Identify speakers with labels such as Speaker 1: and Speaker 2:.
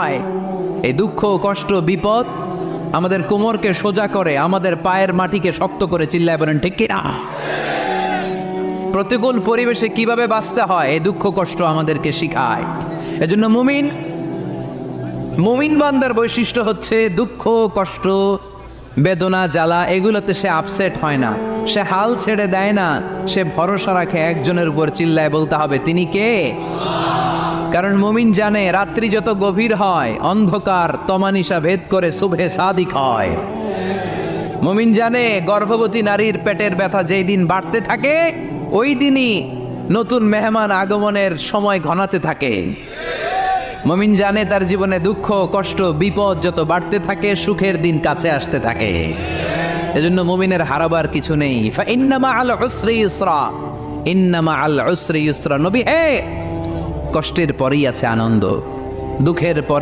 Speaker 1: হয়, এই দুঃখ কষ্ট বিপদ আমাদের কোমরকে সোজা করে, আমাদের পায়ের মাটিকে শক্ত করে। চিল্লায় বলেন ঠিক কিনা? প্রতিকূল পরিবেশে কিভাবে বাঁচতে হয় এই দুঃখ কষ্ট আমাদেরকে শিখায়। এজন্য মুমিন বান্দার বৈশিষ্ট্য হচ্ছে দুঃখ কষ্ট বেদনা জ্বালা এগুলোতে সে আপসেট হয় না, সে হাল ছেড়ে দেয় না, সে ভরসা রাখে একজনের উপর। চিল্লায় বলতে হবে তিনি কে? কারণ মুমিন জানে রাত্রি যত গভীর হয় অন্ধকার তমানিসা ভেদ করে সুবহে সাদিক হয়। মুমিন জানে গর্ভবতী নারীর পেটের ব্যথা যেই দিন বাড়তে থাকে ওই দিনই নতুন মেহমান আগমনের সময় ঘনাতে থাকে। মুমিন জানে তার জীবনে দুঃখ কষ্ট বিপদ যত বাড়তে থাকে সুখের দিন কাছে আসতে থাকে। এজন্য মুমিনের হারাবার কিছু নেই। ইন্না মাআল উসরি ইউসরা, ইন্না মাআল উসরি ইউসরা। নবী হে, কষ্টের পরেই আছে আনন্দ, দুঃখের পরে